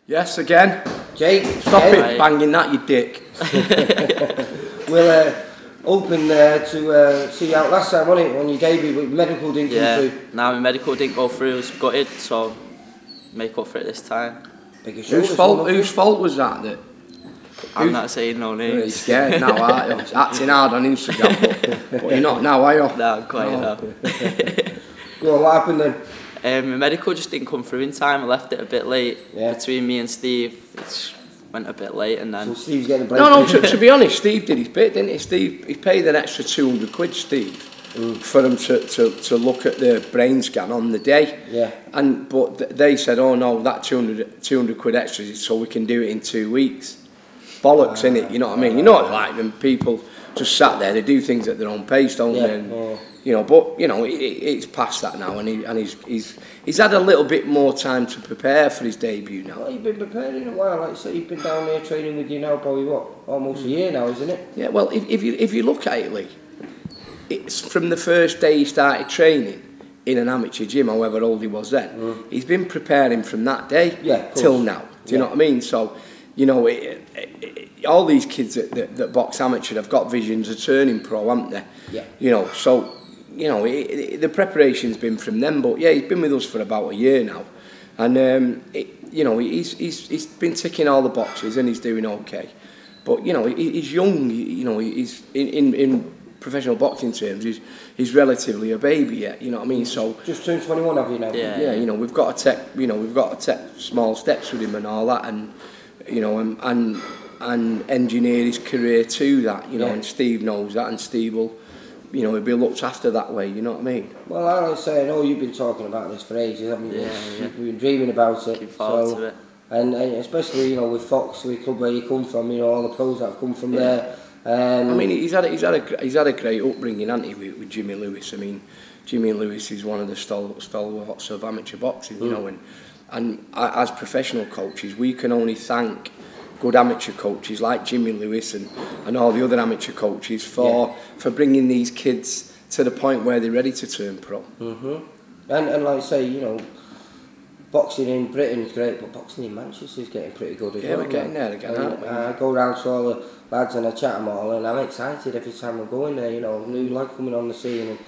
Yes, again. Jake, Stop it banging that, you dick. We'll open to see you out last time, wasn't it? When your debut, but medical didn't come through. Nah, my medical didn't go through. It was gutted, so make up for it this time. Whose fault was that? I'm not saying no names. You're scared now, aren't you? It's acting hard on Instagram, but you're not now, are you? No, I'm quiet now. Go on, what happened then? My medical just didn't come through in time. I left it a bit late. Between me and Steve, it went a bit late, and then... So Steve's getting blamed. No, to be honest, Steve did his bit, didn't he? Steve, he paid an extra 200 quid, Steve, for him to look at the brain scan on the day. Yeah. But they said, oh no, that 200 quid extra is so we can do it in 2 weeks. Bollocks, innit? You know what I mean? You know what like them people just sat there, they do things at their own pace, don't they? And, you know, but you know, it's past that now, and he's had a little bit more time to prepare for his debut now. Well, you've been preparing a while, like you say, you've been down there training with you now, probably what, almost a year now, isn't it? Yeah, well, if you look at it, Lee, it's from the first day he started training in an amateur gym, however old he was then. He's been preparing from that day till now. Do you know what I mean? So, you know, all these kids that box amateur have got visions of turning pro, haven't they? Yeah. You know, so, you know, the preparation's been from them, but yeah, he's been with us for about a year now, and you know, he's been ticking all the boxes and he's doing okay, but you know, he's young. You know, he's in professional boxing terms, he's relatively a baby yet. You know what I mean? So just turned 21, have you now? Yeah. You know, we've got to take small steps with him and all that, and you know, and engineer his career to that. You know, and Steve knows that, and Steve will. You know, he'll be looked after that way, you know what I mean? Well, I would say, I know you've been talking about this for ages, haven't you? You've been dreaming about it. Looking forward to it. And especially, you know, with Fox, the club where you come from, you know, all the pros that have come from there. I mean, he's had a great upbringing, hasn't he, with Jimmy Lewis? I mean, Jimmy Lewis is one of the stalwarts of amateur boxing, you know, and as professional coaches, we can only thank good amateur coaches like Jimmy Lewis and all the other amateur coaches for bringing these kids to the point where they're ready to turn pro. And like I say, you know, boxing in Britain is great, but boxing in Manchester is getting pretty good as well. Yeah, we're getting there again, aren't we? I go round to all the lads and I chat them all, and I'm excited every time I'm going there. You know, new lad coming on the scene.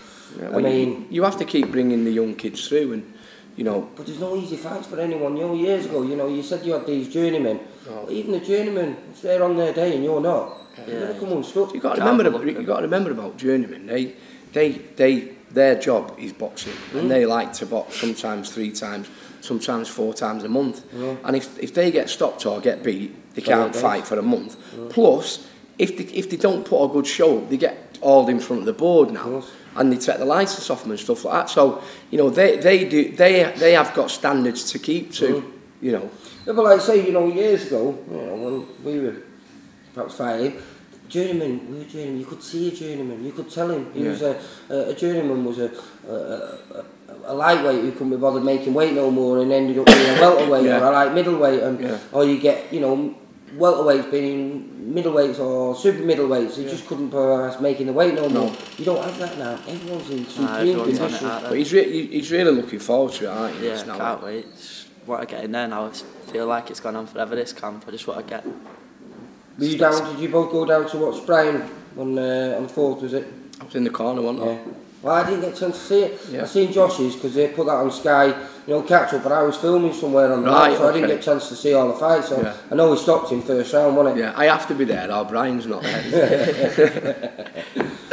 And, I mean, you have to keep bringing the young kids through, and you know. But there's no easy fights for anyone. You know, years ago, you know, you said you had these journeymen. Well, even the journeymen, if they're on their day and you're not, you're going to come unstuck. You got to remember about journeymen. Their job is boxing, and they like to box sometimes 3 times, sometimes 4 times a month. And if they get stopped or get beat, they can't fight for a month. Plus, if they don't put a good show up, they get hauled in front of the board now. And they take the license off them and stuff like that. So, you know, they have got standards to keep to, you know. Yeah, but like I say, you know, years ago, you know, when we were perhaps fighting, journeyman, you could see a journeyman, you could tell him. He was a journeyman was a lightweight who couldn't be bothered making weight no more and ended up being a welterweight or a light middleweight, and or you get, you know, welterweights being middleweights or super middleweights, they just couldn't perhaps making the weight no more. You don't have that now. Everyone's in supreme condition. But he's really looking forward to it, aren't you? Yeah, I can't wait. Want to get in there now. I feel like it's gone on forever, this camp. I just want to get. Were you down? Did you both go down to watch Brian on 4th? Was it? I was in the corner, wasn't I? Well, I didn't get a chance to see it. I seen Josh's because they put that on Sky, you know, catch up. But I was filming somewhere on the night, so I didn't get a chance to see all the fights. So I know he stopped in first round, wasn't it? Yeah, I have to be there. Or Brian's not there.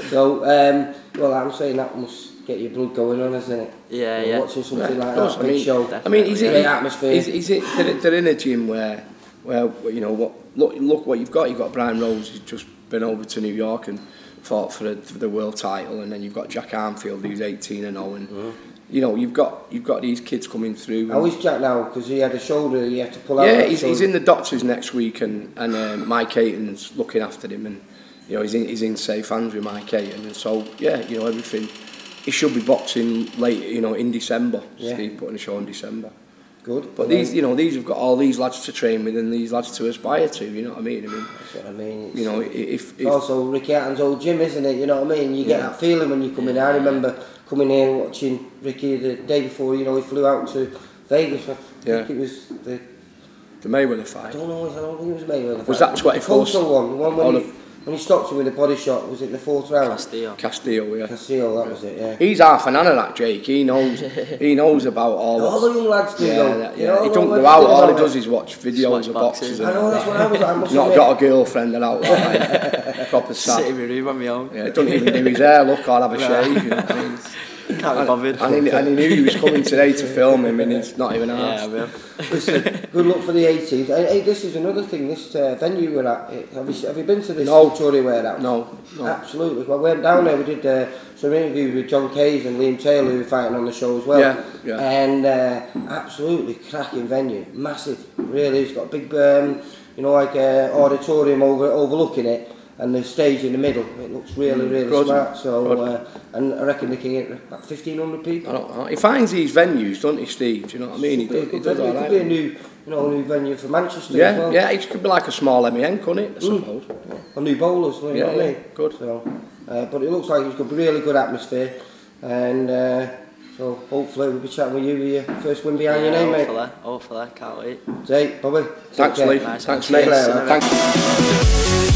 So, well, I'm saying that must get your blood going on, isn't it? Yeah. Watching something like that, big show. Definitely. I mean, great atmosphere. Is it? They're in a gym where you know look what you've got. You've got Brian Rose who's just been over to New York and fought for the world title, and then you've got Jack Armfield who's 18 and 0, and you know you've got these kids coming through. How is Jack now? Because he had a shoulder, he had to pull out. Yeah, he's in the doctors next week, and Mike Hayton's looking after him, and you know he's in safe hands with Mike Hayton, and so yeah, you know everything. He should be boxing late, you know, in December. Steve putting a show in December. Good. But these have got all these lads to train with and these lads to aspire to. You know what I mean? That's what I mean. It's, you know, if also Ricky Hatton's old gym, isn't it? You know what I mean? You get that feeling when you come in. I remember coming in watching Ricky the day before. You know, he flew out to Vegas. I think it was the The Mayweather I fight. don't know, I don't think it was Mayweather. Was that 24? The one, the one when he stopped him with a body shot, was it in the 4th round? Castillo, yeah. Castillo, that was it, yeah. He's half an hour, that Jake. He knows about all the young lads do, though. Yeah. He don't go out, all he does is watch videos of boxers. I know, that's what I was. I must not got a girlfriend and out like proper sad. Sit in my room on my own. Yeah, don't even do his hair, look, I'll have a shave. You know what I mean? Can't be bothered. And he knew he was coming today to film him, and it's not even asked. Yeah, I will. Listen, good luck for the 18th. Hey, this is another thing, this venue we're at. Have you been to this Tory warehouse? No. Absolutely. Well, we went down there, we did some interviews with John Case and Liam Taylor, who were fighting on the show as well. Yeah. And absolutely cracking venue. Massive, really. It's got a big, auditorium overlooking it. And the stage in the middle, it looks really smart. So, and I reckon they can get about 1,500 people. I don't know. He finds these venues, doesn't he, Steve? Do you know what I mean? He does all right. It could be a new venue for Manchester as well. Yeah, it could be like a small MEN, couldn't it? I suppose. A new bowlers, you know what I mean? Good. So, but it looks like it's got a really good atmosphere, and so hopefully we'll be chatting with you with your first win behind your name, mate. Hopefully, can't wait. Jake, Bobby. Thanks, Lee. Nice. Thanks, mate. Thanks.